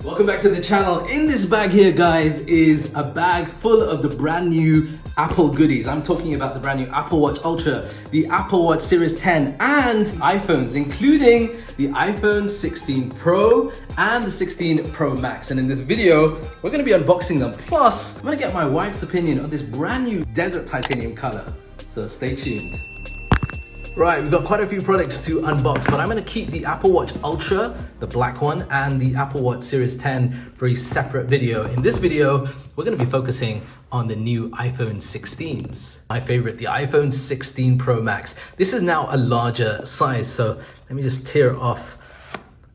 Welcome back to the channel. In this bag here, guys, is a bag full of the brand new Apple goodies. I'm talking about the brand new Apple Watch Ultra, the Apple Watch Series 10, and iPhones, including the iPhone 16 Pro and the 16 Pro Max. And in this video, we're gonna be unboxing them. Plus, I'm gonna get my wife's opinion on this brand new desert titanium color. So stay tuned. Right, we've got quite a few products to unbox, but I'm gonna keep the Apple Watch Ultra, the black one, and the Apple Watch Series 10 for a separate video. In this video, we're gonna be focusing on the new iPhone 16s. My favorite, the iPhone 16 Pro Max. This is now a larger size, so let me just tear off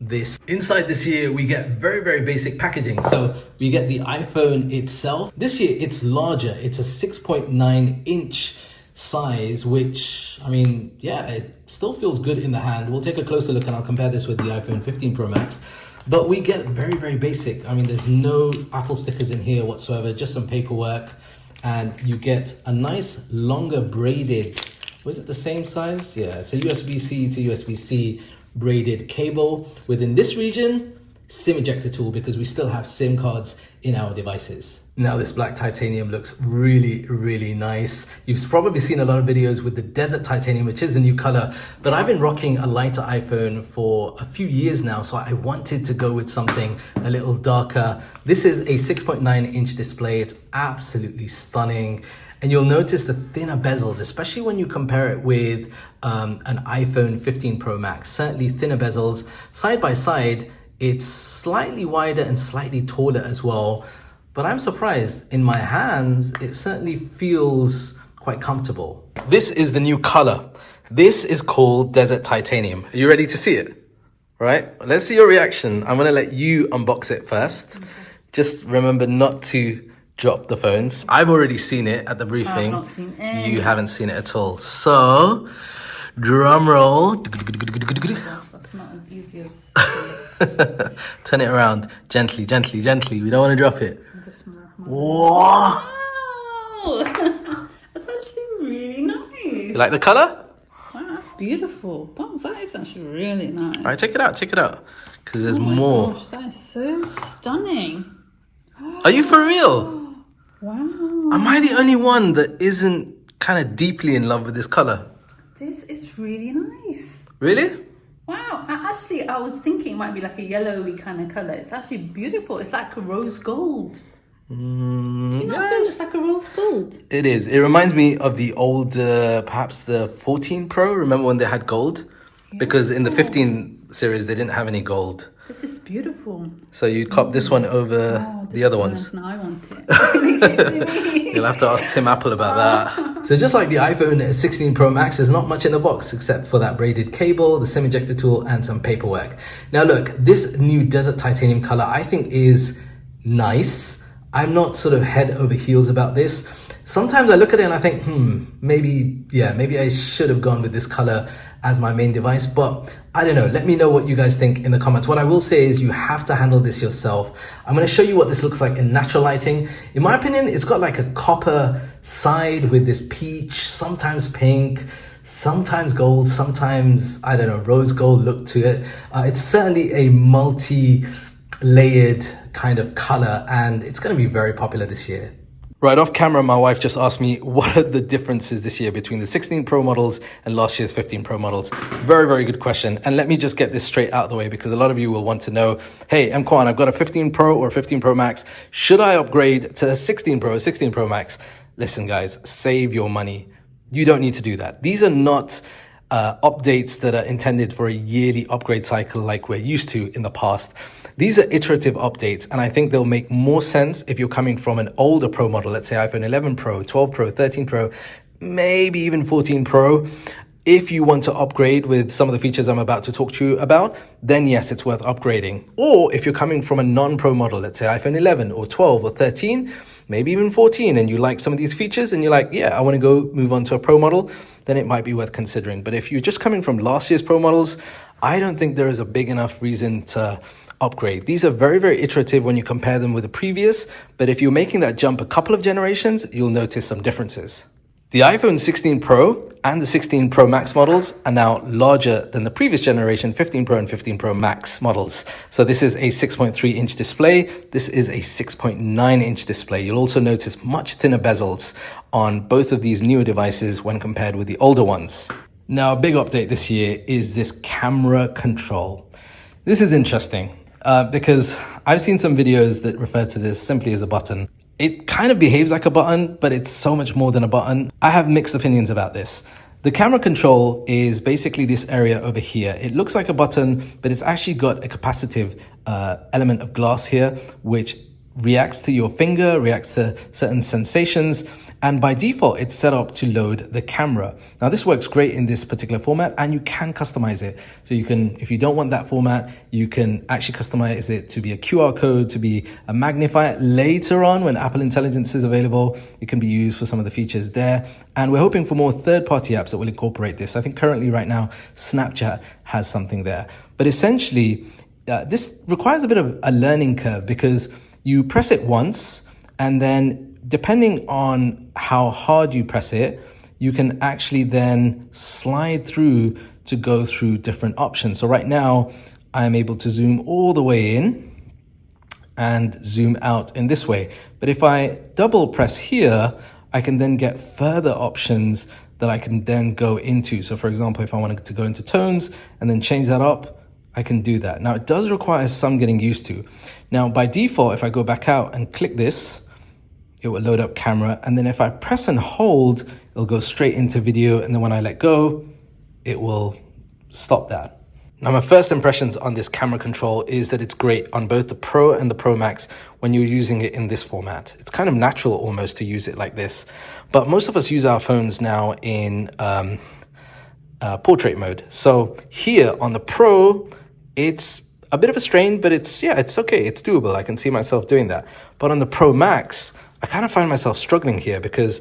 this. Inside this year, we get very basic packaging. So we get the iPhone itself. This year, it's larger. It's a 6.9 inch size, which, I mean, yeah, it still feels good in the hand. We'll take a closer look and I'll compare this with the iPhone 15 Pro Max. But we get very basic. I mean, there's no Apple stickers in here whatsoever, just some paperwork. And you get a nice longer braided, was it the same size? Yeah, it's a USB-C to USB-C braided cable. Within this region, SIM ejector tool, because we still have SIM cards in our devices. Now this black titanium looks really nice. You've probably seen a lot of videos with the desert titanium, which is a new color, but I've been rocking a lighter iPhone for a few years now, so I wanted to go with something a little darker. This is a 6.9 inch display. It's absolutely stunning. And you'll notice the thinner bezels, especially when you compare it with an iPhone 15 Pro Max. Certainly thinner bezels. Side by side, it's slightly wider and slightly taller as well. But I'm surprised, in my hands, it certainly feels quite comfortable. This is the new color. This is called Desert Titanium. Are you ready to see it? Right, let's see your reaction. I'm gonna let you unbox it first. Okay. Just remember not to drop the phones. I've already seen it at the briefing. I've not seen it. You haven't seen it at all. So, drum roll. That's not as easy as Turn it around gently. We don't want to drop it. Wow! That's actually really nice. You like the color? Wow, that's beautiful. Bombs, that is actually really nice. All right, take it out. Because there's more. Gosh, that is so stunning. Are you for real? Wow. Am I the only one that isn't kind of deeply in love with this color? This is really nice. Really? Wow, actually, I was thinking it might be like a yellowy kind of color. It's actually beautiful. It's like a rose gold. Yes. It's like a rose gold. It is. It reminds me of the old, perhaps the 14 Pro. Remember when they had gold? Yeah. Because in the 15 series, they didn't have any gold. This is beautiful. So you'd cop this one over the other ones. Now I want it. You'll have to ask Tim Apple about that. So just like the iPhone 16 Pro Max, there's not much in the box except for that braided cable, the SIM ejector tool, and some paperwork. Now look, this new desert titanium color I think is nice. I'm not sort of head over heels about this. Sometimes I look at it and I think, maybe I should have gone with this color as my main device, but I don't know. Let me know what you guys think in the comments. What I will say is you have to handle this yourself. I'm gonna show you what this looks like in natural lighting. In my opinion, it's got like a copper side with this peach, sometimes pink, sometimes gold, sometimes, I don't know, rose gold look to it. It's certainly a multi-layered kind of color, and it's going to be very popular this year. Right off camera, my wife just asked me what are the differences this year between the 16 Pro models and last year's 15 Pro models. Very good question. And let me just get this straight out of the way, because a lot of you will want to know, hey, M. Kwan, I've got a 15 Pro or a 15 Pro Max. Should I upgrade to a 16 Pro, a 16 Pro Max? Listen, guys, save your money. You don't need to do that. These are not updates that are intended for a yearly upgrade cycle like we're used to in the past. These are iterative updates, and I think they'll make more sense if you're coming from an older Pro model, let's say iPhone 11 Pro, 12 Pro, 13 Pro, maybe even 14 Pro. If you want to upgrade with some of the features I'm about to talk to you about, then yes, it's worth upgrading. Or if you're coming from a non-Pro model, let's say iPhone 11 or 12 or 13, maybe even 14, and you like some of these features and you're like, yeah, I want to go move on to a Pro model, then it might be worth considering. But if you're just coming from last year's Pro models, I don't think there is a big enough reason to upgrade. These are very iterative when you compare them with the previous, but if you're making that jump a couple of generations, you'll notice some differences. The iPhone 16 Pro and the 16 Pro Max models are now larger than the previous generation 15 Pro and 15 Pro Max models. So this is a 6.3 inch display. This is a 6.9 inch display. You'll also notice much thinner bezels on both of these newer devices when compared with the older ones. Now, a big update this year is this camera control. This is interesting because I've seen some videos that refer to this simply as a button. It kind of behaves like a button, but it's so much more than a button. I have mixed opinions about this. The camera control is basically this area over here. It looks like a button, but it's actually got a capacitive element of glass here, which reacts to your finger, reacts to certain sensations, and by default, it's set up to load the camera. Now, this works great in this particular format, and you can customize it. So you can, if you don't want that format, you can actually customize it to be a QR code, to be a magnifier. Later on, when Apple Intelligence is available, it can be used for some of the features there. And we're hoping for more third-party apps that will incorporate this. I think currently right now, Snapchat has something there. But essentially, this requires a bit of a learning curve because you press it once, and then depending on how hard you press it, you can actually then slide through to go through different options. So right now, I'm able to zoom all the way in and zoom out in this way. But if I double press here, I can then get further options that I can then go into. So for example, if I wanted to go into tones and then change that up, I can do that. Now, it does require some getting used to. Now, by default, if I go back out and click this, it will load up camera. And then if I press and hold, it'll go straight into video. And then when I let go, it will stop that. Now, my first impressions on this camera control is that it's great on both the Pro and the Pro Max when you're using it in this format. It's kind of natural almost to use it like this. But most of us use our phones now in portrait mode. So here on the Pro, it's a bit of a strain, but it's okay. It's doable. I can see myself doing that. But on the Pro Max, I kind of find myself struggling here because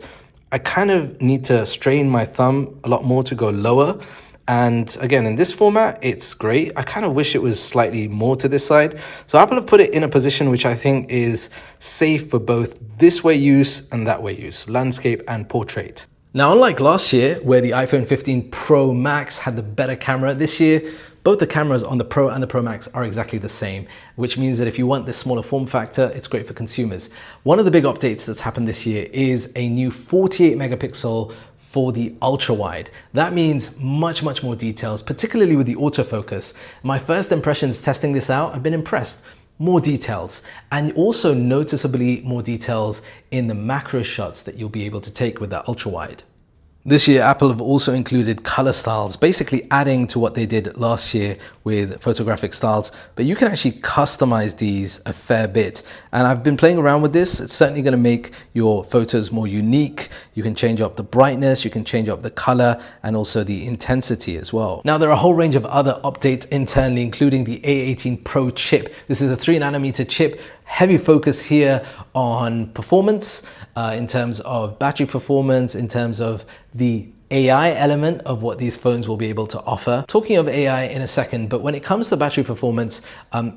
I kind of need to strain my thumb a lot more to go lower. And again, in this format, it's great. I kind of wish it was slightly more to this side. So Apple have put it in a position which I think is safe for both this way use and that way use, landscape and portrait. Now, unlike last year, where the iPhone 15 Pro Max had the better camera, this year, both the cameras on the Pro and the Pro Max are exactly the same, which means that if you want this smaller form factor, it's great for consumers. One of the big updates that's happened this year is a new 48 megapixel for the ultra wide. That means much more details, particularly with the autofocus. My first impressions testing this out, I've been impressed. More details, and also noticeably more details in the macro shots that you'll be able to take with that ultra wide. This year, Apple have also included color styles, basically adding to what they did last year with photographic styles, but you can actually customize these a fair bit. And I've been playing around with this. It's certainly going to make your photos more unique. You can change up the brightness, you can change up the color, and also the intensity as well. Now, there are a whole range of other updates internally, including the A18 Pro chip. This is a 3nm chip. Heavy focus here on performance, in terms of battery performance, in terms of the AI element of what these phones will be able to offer. Talking of AI in a second, but when it comes to battery performance,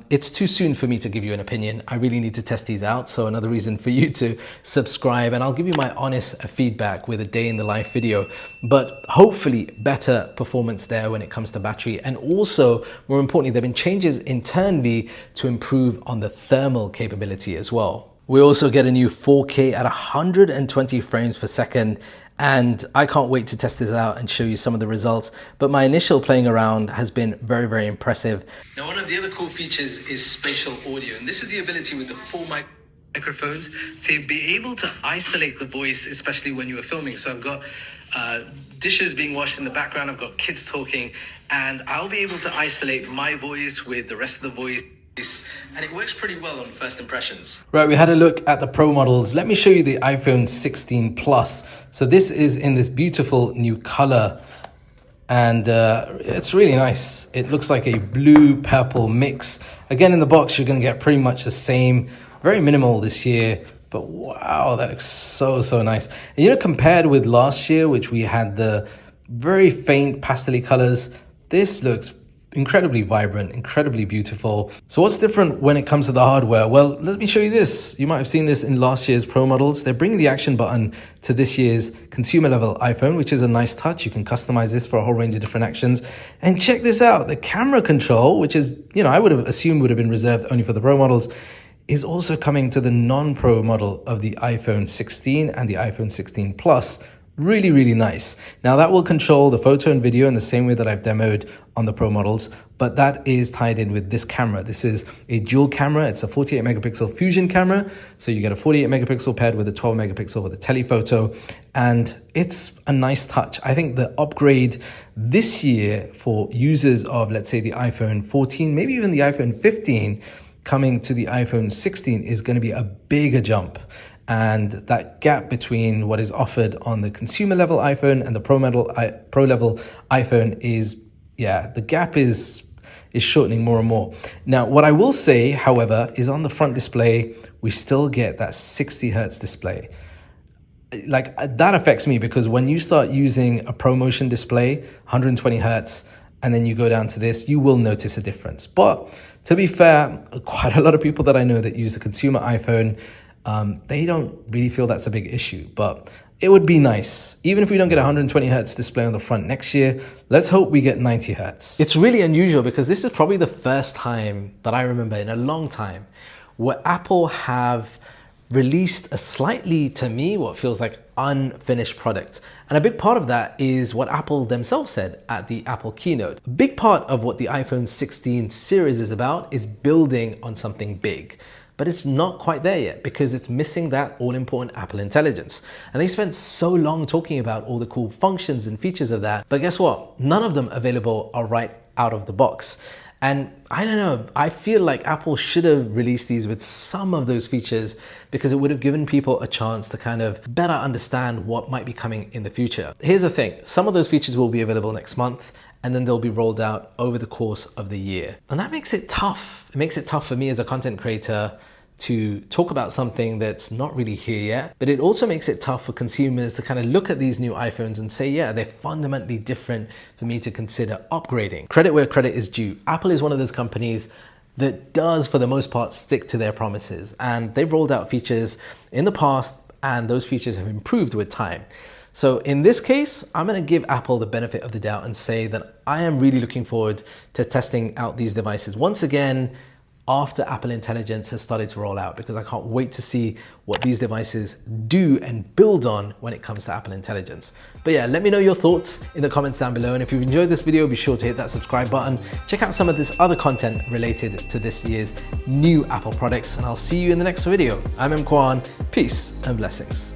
it's too soon for me to give you an opinion. I really need to test these out. So another reason for you to subscribe, and I'll give you my honest feedback with a day in the life video, but hopefully better performance there when it comes to battery. And also, more importantly, there have been changes internally to improve on the thermal capability as well. We also get a new 4K at 120 frames per second, and I can't wait to test this out and show you some of the results. But my initial playing around has been very impressive. Now, one of the other cool features is spatial audio, and this is the ability with the 4 microphones to be able to isolate the voice, especially when you are filming. So I've got dishes being washed in the background, I've got kids talking, and I'll be able to isolate my voice with the rest of the voice. And it works pretty well on first impressions. Right, we had a look at the Pro models. Let me show you the iPhone 16 Plus. So this is in this beautiful new color, and it's really nice. It looks like a blue purple mix. Again, in the box, you're going to get pretty much the same. Very minimal this year, but wow, that looks so nice. And you know, compared with last year, which we had the very faint pastel colors, this looks incredibly vibrant, incredibly beautiful. So what's different when it comes to the hardware? Well, let me show you this. You might have seen this in last year's Pro models. They're bringing the action button to this year's consumer level iPhone, which is a nice touch. You can customize this for a whole range of different actions. And check this out, the camera control, which is, I would have assumed would have been reserved only for the Pro models, is also coming to the non-Pro model of the iPhone 16 and the iPhone 16 Plus. Really, really nice. Now that will control the photo and video in the same way that I've demoed on the Pro models, but that is tied in with this camera. This is a dual camera. It's a 48 megapixel fusion camera. So you get a 48 megapixel paired with a 12 megapixel with a telephoto, and it's a nice touch. I think the upgrade this year for users of, let's say, the iPhone 14, maybe even the iPhone 15, coming to the iPhone 16 is going to be a bigger jump. And that gap between what is offered on the consumer level iPhone and the pro level iPhone is, the gap is shortening more and more. Now, what I will say, however, is on the front display, we still get that 60 hertz display. Like, that affects me because when you start using a ProMotion display, 120 hertz, and then you go down to this, you will notice a difference. But to be fair, quite a lot of people that I know that use the consumer iPhone, they don't really feel that's a big issue, but it would be nice. Even if we don't get 120 hertz display on the front next year, let's hope we get 90 hertz. It's really unusual because this is probably the first time that I remember in a long time where Apple have released a slightly, to me, what feels like unfinished product. And a big part of that is what Apple themselves said at the Apple keynote. A big part of what the iPhone 16 series is about is building on something big. But it's not quite there yet because it's missing that all-important Apple Intelligence. And they spent so long talking about all the cool functions and features of that. But guess what? None of them available are right out of the box. And I don't know, I feel like Apple should have released these with some of those features because it would have given people a chance to kind of better understand what might be coming in the future. Here's the thing, some of those features will be available next month, and then they'll be rolled out over the course of the year. And that makes it tough. It makes it tough for me as a content creator to talk about something that's not really here yet, but it also makes it tough for consumers to kind of look at these new iPhones and say, yeah, they're fundamentally different for me to consider upgrading. Credit where credit is due. Apple is one of those companies that does, for the most part, stick to their promises. And they've rolled out features in the past, and those features have improved with time. So in this case, I'm going to give Apple the benefit of the doubt and say that I am really looking forward to testing out these devices once again after Apple Intelligence has started to roll out, because I can't wait to see what these devices do and build on when it comes to Apple Intelligence. But yeah, let me know your thoughts in the comments down below. And if you've enjoyed this video, be sure to hit that subscribe button. Check out some of this other content related to this year's new Apple products, and I'll see you in the next video. I'm M. Kwan, peace and blessings.